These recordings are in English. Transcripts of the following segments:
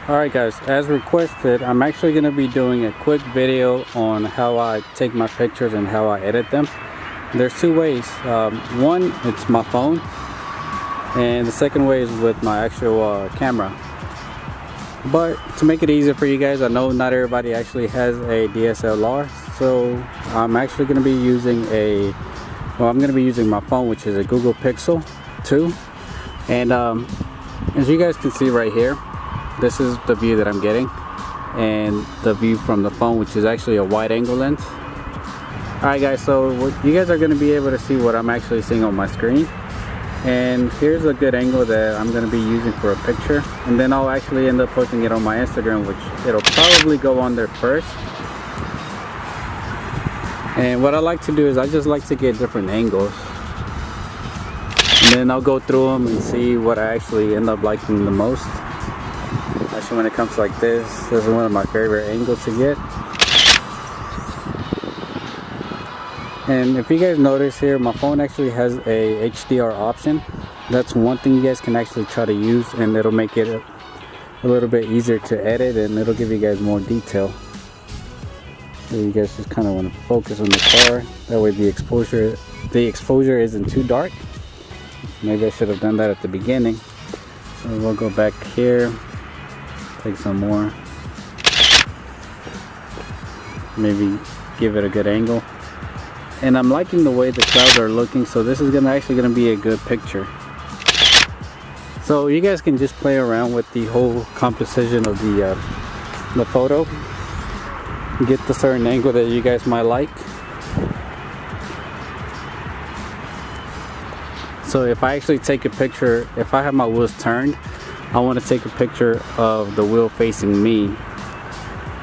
Alright guys, as requested, I'm actually going to be doing a quick video on how I take my pictures and how I edit them. There's two ways. One, it's my phone, and the second way is with my actual camera. But to make it easier for you guys, I know not everybody actually has a DSLR, so I'm actually going to be using my phone, which is a Google Pixel 2. And as you guys can see right here, this is the view that I'm getting, and the view from the phone, which is actually a wide angle lens. Alright guys, so you guys are going to be able to see what I'm actually seeing on my screen. And here's a good angle that I'm going to be using for a picture, and then I'll actually end up posting it on my Instagram, which it'll probably go on there first. And what I like to do is I just like to get different angles, and then I'll go through them and see what I actually end up liking the most. Actually, when it comes like this is one of my favorite angles to get. And if you guys notice here, my phone actually has a HDR option. That's one thing you guys can actually try to use, and it'll make it a little bit easier to edit, and it'll give you guys more detail. So you guys just kind of want to focus on the car. That way the exposure isn't too dark. Maybe I should have done that at the beginning. So we'll go back here. Take some more, maybe give it a good angle. And I'm liking the way the clouds are looking, so this is actually gonna be a good picture. So you guys can just play around with the whole composition of the photo, get the certain angle that you guys might like. So if I actually take a picture, if I have my wheels turned, I want to take a picture of the wheel facing me.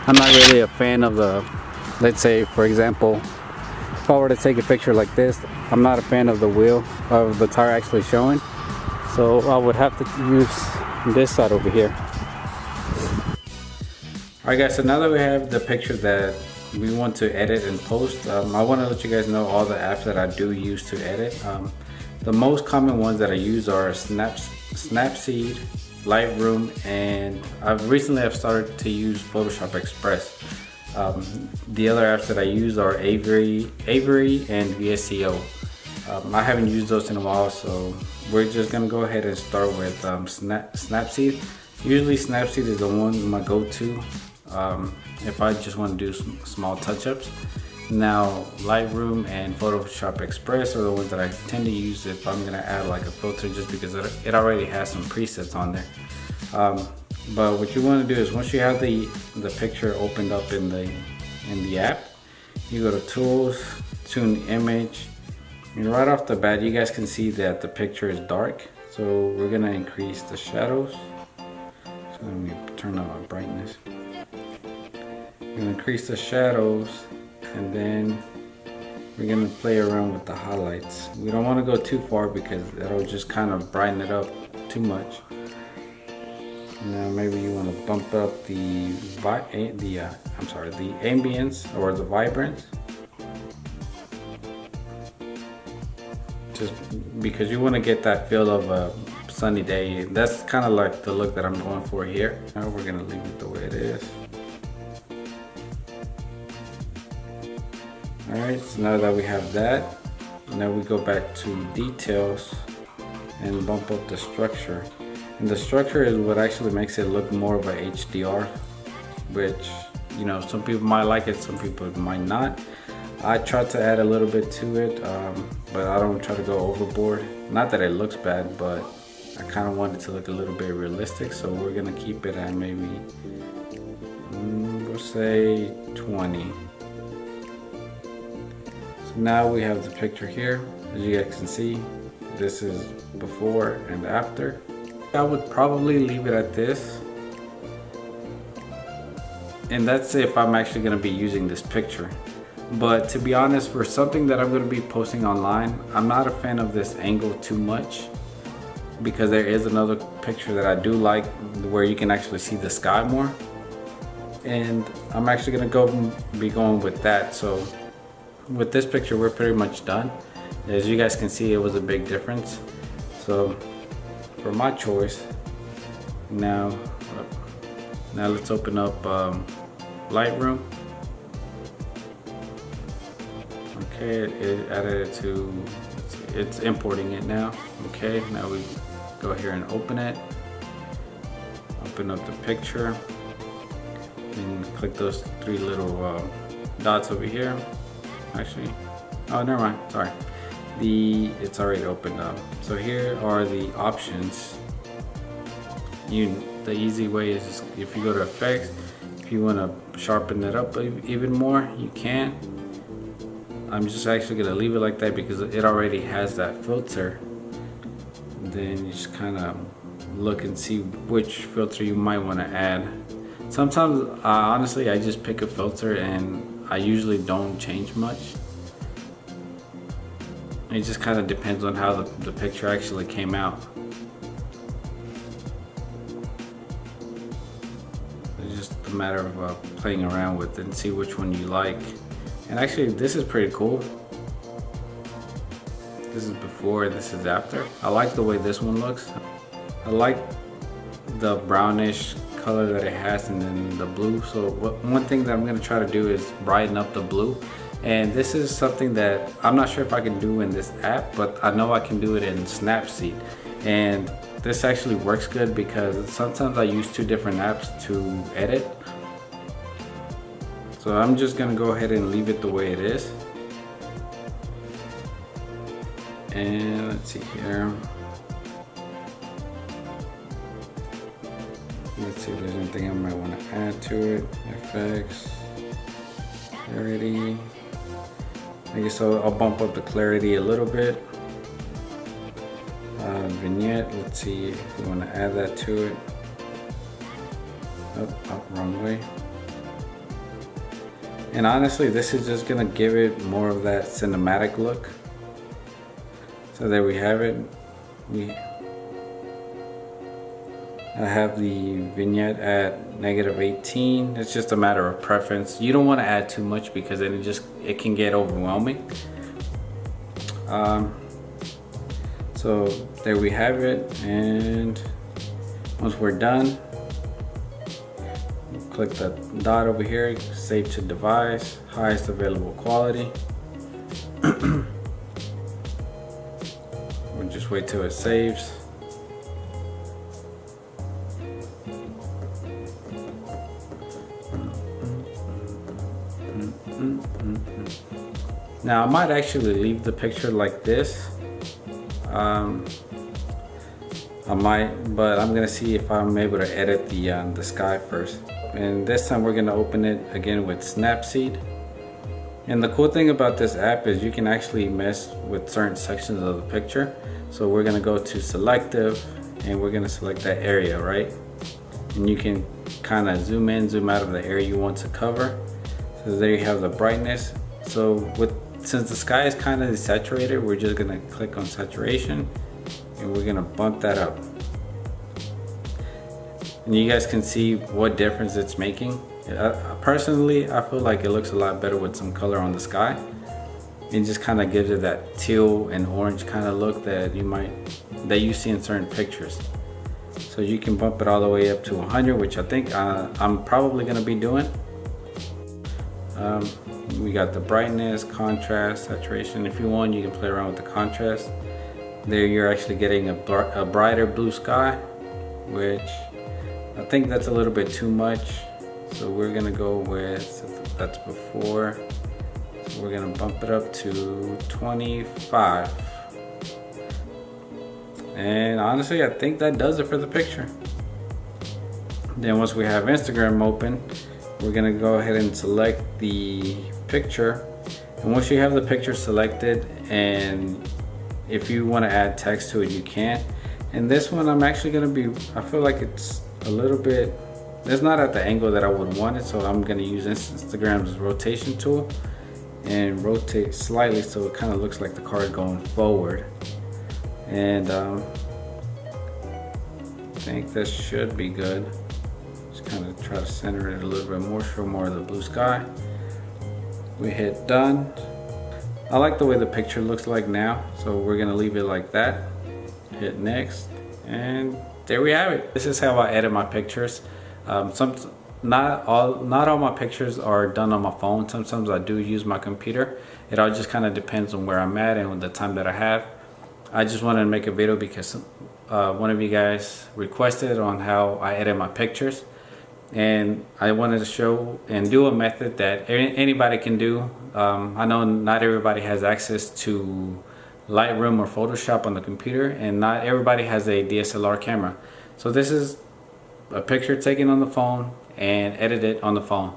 I'm not really a fan of let's say for example, if I were to take a picture like this, I'm not a fan of the wheel of the tire actually showing. So I would have to use this side over here. Alright guys, so now that we have the picture that we want to edit and post, I want to let you guys know all the apps that I do use to edit. The most common ones that I use are Snapseed, Lightroom, and I've recently started to use Photoshop Express. The other apps that I use are Avery and VSCO. I haven't used those in a while, so we're just gonna go ahead and start with Snapseed. Usually Snapseed is the one my go-to if I just want to do small touch-ups. Now Lightroom and Photoshop Express are the ones that I tend to use if I'm gonna add like a filter, just because it already has some presets on there. But what you want to do is, once you have the picture opened up in the app, you go to Tools, Tune Image, and right off the bat you guys can see that the picture is dark. So we're gonna increase the shadows. So let me turn on my brightness. We're gonna increase the shadows, and then we're gonna play around with the highlights. We don't want to go too far because that'll just kind of brighten it up too much. Now maybe you want to bump up the ambience or the vibrance, just because you want to get that feel of a sunny day. That's kind of like the look that I'm going for here. Now we're gonna leave it the way it is. Alright, so now that we have that, now we go back to details and bump up the structure. And the structure is what actually makes it look more of a HDR, which, you know, some people might like it, some people might not. I try to add a little bit to it, but I don't try to go overboard. Not that it looks bad, but I kind of want it to look a little bit realistic, so we're gonna keep it at maybe, we'll say 20. Now we have the picture here. As you guys can see, this is before and after. I would probably leave it at this, and that's if I'm actually going to be using this picture. But to be honest, for something that I'm going to be posting online, I'm not a fan of this angle too much, because there is another picture that I do like where you can actually see the sky more, and I'm actually going to be going with that. So with this picture we're pretty much done. As you guys can see, it was a big difference. So for my choice, now Now let's open up Lightroom. Okay, it added it to, it's importing it now. Okay, now we go here and open it. Open up the picture and click those three little dots over here. Actually, oh, never mind, sorry. It's already opened up. So here are the options. The easy way is if you go to effects, if you want to sharpen it up even more, you can. I'm just actually gonna leave it like that because it already has that filter. Then you just kind of look and see which filter you might want to add. Sometimes honestly I just pick a filter and I usually don't change much. It just kind of depends on how the picture actually came out. It's just a matter of playing around with it and see which one you like. And actually this is pretty cool. This is before, this is after. I like the way this one looks. I like the brownish color that it has and then the blue. So one thing that I'm going to try to do is brighten up the blue. And this is something that I'm not sure if I can do in this app, but I know I can do it in Snapseed. And this actually works good because sometimes I use two different apps to edit. So I'm just going to go ahead and leave it the way it is. And let's see here. Let's see if there's anything I might want to add to it. FX, clarity. I guess I'll bump up the clarity a little bit. Vignette, let's see if we want to add that to it. Oh, wrong way. And honestly, this is just gonna give it more of that cinematic look. So there we have it. I have the vignette at -18. It's just a matter of preference. You don't want to add too much because then it can get overwhelming. So there we have it. And once we're done, click the dot over here, save to device, highest available quality. We'll just wait till it saves. Now I might actually leave the picture like this. I might, but I'm gonna see if I'm able to edit the sky first. And this time we're gonna open it again with Snapseed. And the cool thing about this app is you can actually mess with certain sections of the picture. So we're gonna go to selective and we're gonna select that area, right? And you can kind of zoom in, zoom out of the area you want to cover. So there you have the brightness. So since the sky is kind of desaturated, we're just gonna click on saturation and we're gonna bump that up. And you guys can see what difference it's making. Personally, I feel like it looks a lot better with some color on the sky. It just kind of gives it that teal and orange kind of look that you see in certain pictures. So you can bump it all the way up to 100, which I think I'm probably gonna be doing. We got the brightness, contrast, saturation. If you want, you can play around with the contrast. There you're actually getting a brighter blue sky, which I think that's a little bit too much. So we're gonna go with, that's before. So we're gonna bump it up to 25. And honestly, I think that does it for the picture. Then once we have Instagram open, we're gonna go ahead and select the picture. And once you have the picture selected, and if you want to add text to it, you can. And this one, I'm actually gonna I feel like it's a little bit, it's not at the angle that I would want it, so I'm gonna use Instagram's rotation tool and rotate slightly so it kind of looks like the card going forward. And I think this should be good. Just kind of try to center it a little bit more, show more of the blue sky. We hit done. I like the way the picture looks like now, so we're gonna leave it like that. Hit next, and there we have it. This is how I edit my pictures. Some not all my pictures are done on my phone. Sometimes I do use my computer. It all just kind of depends on where I'm at and the time that I have. I just wanted to make a video because one of you guys requested on how I edit my pictures, and I wanted to show and do a method that anybody can do. I know not everybody has access to Lightroom or Photoshop on the computer, and not everybody has a DSLR camera. So this is a picture taken on the phone and edited on the phone,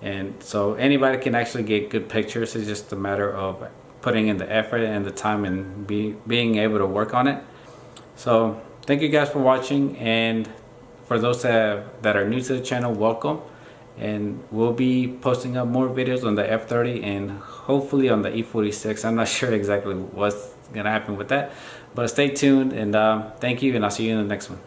and so anybody can actually get good pictures. It's just a matter of putting in the effort and the time and being able to work on it. So thank you guys for watching, and for those that are new to the channel, welcome. And we'll be posting up more videos on the F30 and hopefully on the E46. I'm not sure exactly what's gonna happen with that, but stay tuned, and thank you, and I'll see you in the next one.